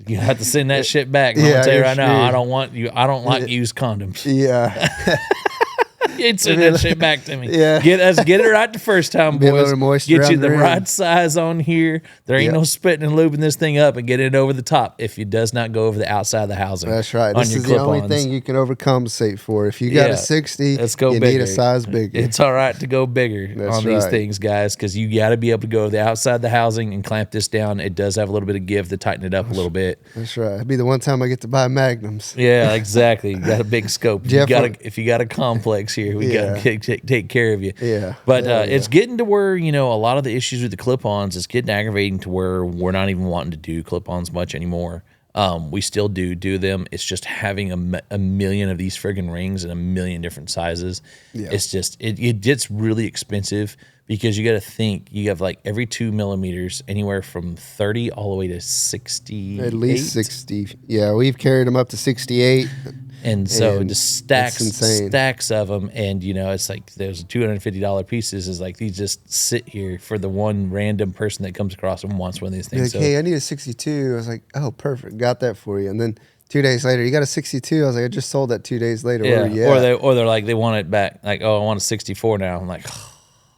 you have to send that shit back. I'm gonna tell you right now, I don't like used condoms. Yeah. You'd send that shit back to me. Yeah. Get it right the first time, Get a boys. little moisture Get you on the the rim. right size on here. There ain't no spitting and lubing this thing up and get it over the top if it does not go over the outside of the housing. That's right. On This your is the only clip-ons. thing you can overcompensate for. If you got a 60, let's go you bigger. need a size bigger. It's all right to go bigger That's on these right. things, guys, because you got to be able to go to the outside of the housing and clamp this down. It does have a little bit of give to tighten it up a little bit. That's right. It'd be the one time I get to buy Magnums. Yeah, exactly. You got a big scope. Jeff, If you got a complex here, we got to take care of you. Yeah. But Yeah, it's getting to where, a lot of the issues with the clip-ons, it's getting aggravating to where we're not even wanting to do clip-ons much anymore. We still do them. It's just having a million of these friggin' rings in a million different sizes. Yeah. It's just, it gets really expensive because you got to think, you have like every 2 millimeters, anywhere from 30 all the way to 60. At least 60. Yeah, we've carried them up to 68. And so And just it's insane. stacks of them, and it's like there's $250 pieces. Is like these just sit here for the one random person that comes across and wants one of these Be things. like, hey, I need a 62. I was like, oh, perfect. Got that for you. And then 2 days later, you got a 62. I was like, I just sold that 2 days later. yeah, Where you at? or they're like they want it back. Like, oh, I want a 64 now. I'm like,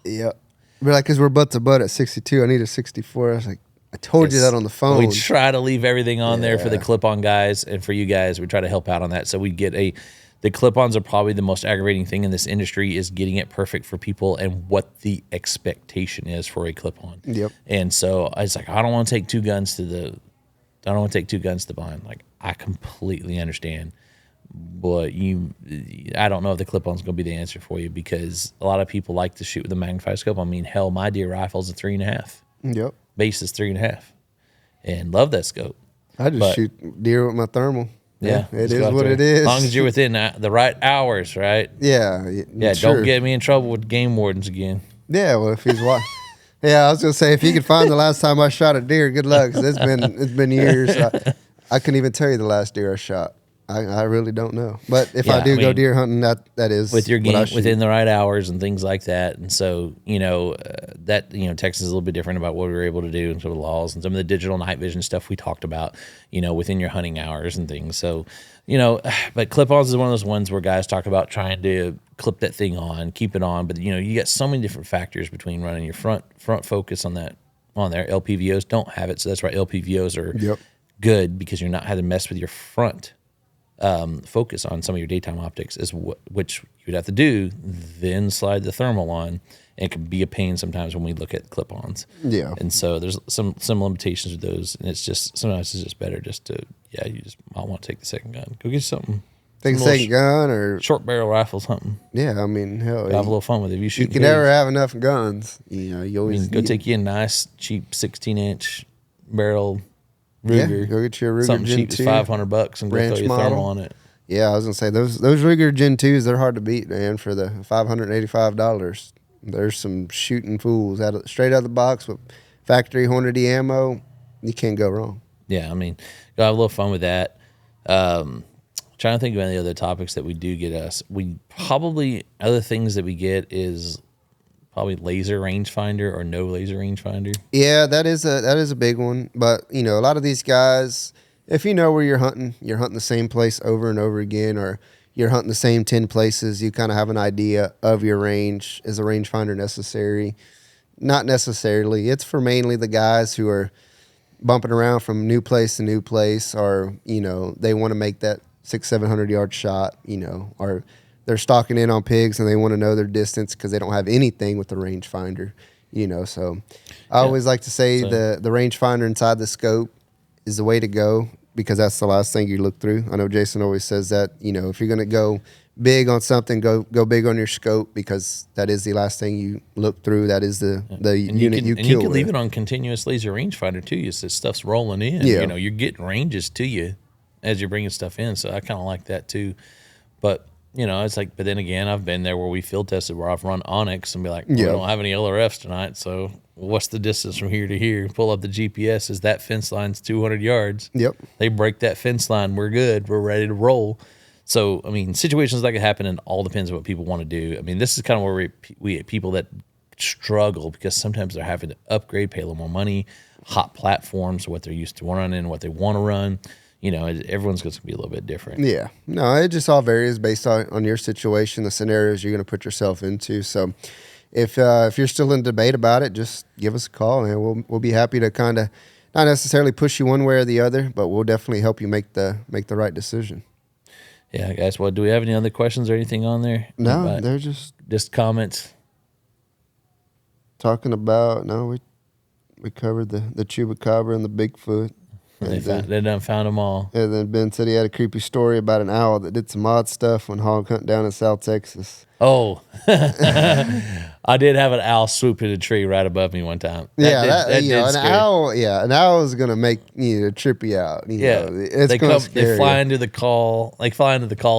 Yep. We're like, because we're butt to butt at 62. I need a 64. I was like, I told you that on the phone. we try to leave everything on there for the Yeah. clip-on guys, and for you guys, we try to help out on that. So we get the clip-ons are probably the most aggravating thing in this industry, is getting it perfect for people and what the expectation is for a clip-on. Yep. And so it's like, I don't want to take two guns to the blind. Like, I completely understand, but I don't know if the clip-on's going to be the answer for you, because a lot of people like to shoot with a magnified scope. I mean, hell, my deer rifle's a 3.5. Yep. base is 3.5, and love that scope. I just shoot deer with my thermal. Yeah, it is what it is. As long as you're within the right hours, right? Yeah, Yeah, sure. don't get me in trouble with game wardens again. Yeah, well, if he's watching. Yeah, I was gonna say if you could find the last time I shot a deer, good luck. 'Cause it's been years. I couldn't even tell you the last deer I shot. I really don't know. But if I do go deer hunting, that is with your game what I shoot. within the right hours and things like that. And so Texas is a little bit different about what we were able to do and some of the laws and some of the digital night vision stuff we talked about. Within your hunting hours and things. So but clip-ons is one of those ones where guys talk about trying to clip that thing on, keep it on. But you got so many different factors between running your front focus on there. LPVOs don't have it, so that's why LPVOs are good, because you're not having to mess with your front focus on some of your daytime optics, which you'd have to do, then slide the thermal on. And it can be a pain sometimes when we look at clip-ons. Yeah. And so there's some limitations with those, and sometimes it's just better just to you just might want to take the second gun. Go get you something. Take a second gun or short barrel rifle, something. Yeah, I mean, hell, have a little fun with it. You can never have enough guns. You always go take you a nice cheap 16-inch barrel Ruger. Yeah, go get you a Ruger something Gen cheap, two, $500, and go throw your thermal on it. Yeah, I was gonna say those Ruger Gen 2s, they're hard to beat, man. For the $585, there's some shooting fools straight out of the box with factory Hornady ammo. You can't go wrong. Yeah, I mean, go have a little fun with that. Trying to think of any other topics that we do get us. Other things that we get is probably laser rangefinder or no laser rangefinder. Yeah, that is a big one. But a lot of these guys, if you know where you're hunting the same place over and over again, or you're hunting the same 10 places, you kind of have an idea of your range. Is a rangefinder necessary? Not necessarily. It's for mainly the guys who are bumping around from new place to new place, or they want to make that 600-700 yard shot, or they're stalking in on pigs and they want to know their distance because they don't have anything with the rangefinder, So I always like to say the rangefinder inside the scope is the way to go, because that's the last thing you look through. I know Jason always says that, if you're going to go big on something, go big on your scope, because that is the last thing you look through. That is the unit you kill. And you can leave it on continuous laser rangefinder too. You said stuff's rolling in. Yeah. You're getting ranges to you as you're bringing stuff in. So I kind of like that too. But it's like, but then again, I've been there where we field tested where I've run Onyx and be like, we don't have any LRFs tonight, so what's the distance from here to here? Pull up the GPS, is that fence line's 200 yards. Yep. They break that fence line, we're good, we're ready to roll. So, I mean, situations like it happen, and all depends on what people want to do. I mean, this is kind of where we people that struggle, because sometimes they're having to upgrade, pay a little more money, hot platforms, what they're used to running, what they want to run. Everyone's going to be a little bit different. Yeah. No, it just all varies based on your situation, the scenarios you're going to put yourself into. So if you're still in debate about it, just give us a call, and we'll be happy to kind of not necessarily push you one way or the other, but we'll definitely help you make the right decision. Yeah, guys. Well, do we have any other questions or anything on there? No, they're just comments. Talking about, we covered the chupacabra and the Bigfoot. They done found them all. And then Ben said he had a creepy story about an owl that did some odd stuff when hog hunting down in South Texas. Oh, I did have an owl swoop in a tree right above me one time. An owl is gonna make trip you out. They fly into the call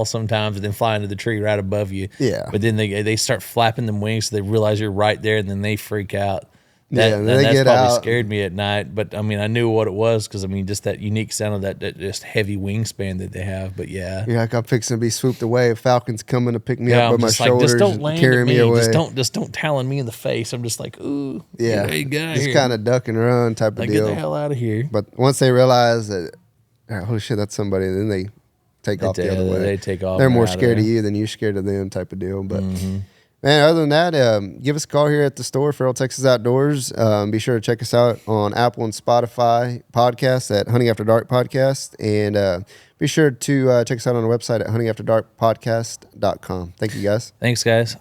sometimes, and then fly into the tree right above you. Yeah, but then they start flapping them wings, so they realize you're right there, and then they freak out. That's probably scared me at night, but I mean, I knew what it was, because I mean, just that unique sound of that just heavy wingspan that they have. But yeah, you're like, I'm fixing to be swooped away. A falcon's coming to pick me up by my shoulders, just don't land carry me away. Just don't talon me in the face. I'm just like, ooh, yeah, just kind of duck and run type of deal. Get the hell out of here. But once they realize that, holy shit, that's somebody, then they take off the other way. They take off. They're more scared of you than you're scared of them, type of deal. But. Man, other than that, give us a call here at the store, Feral Texas Outdoors. Be sure to check us out on Apple and Spotify podcasts at Hunting After Dark Podcast. And be sure to check us out on our website at huntingafterdarkpodcast.com. Thank you, guys. Thanks, guys.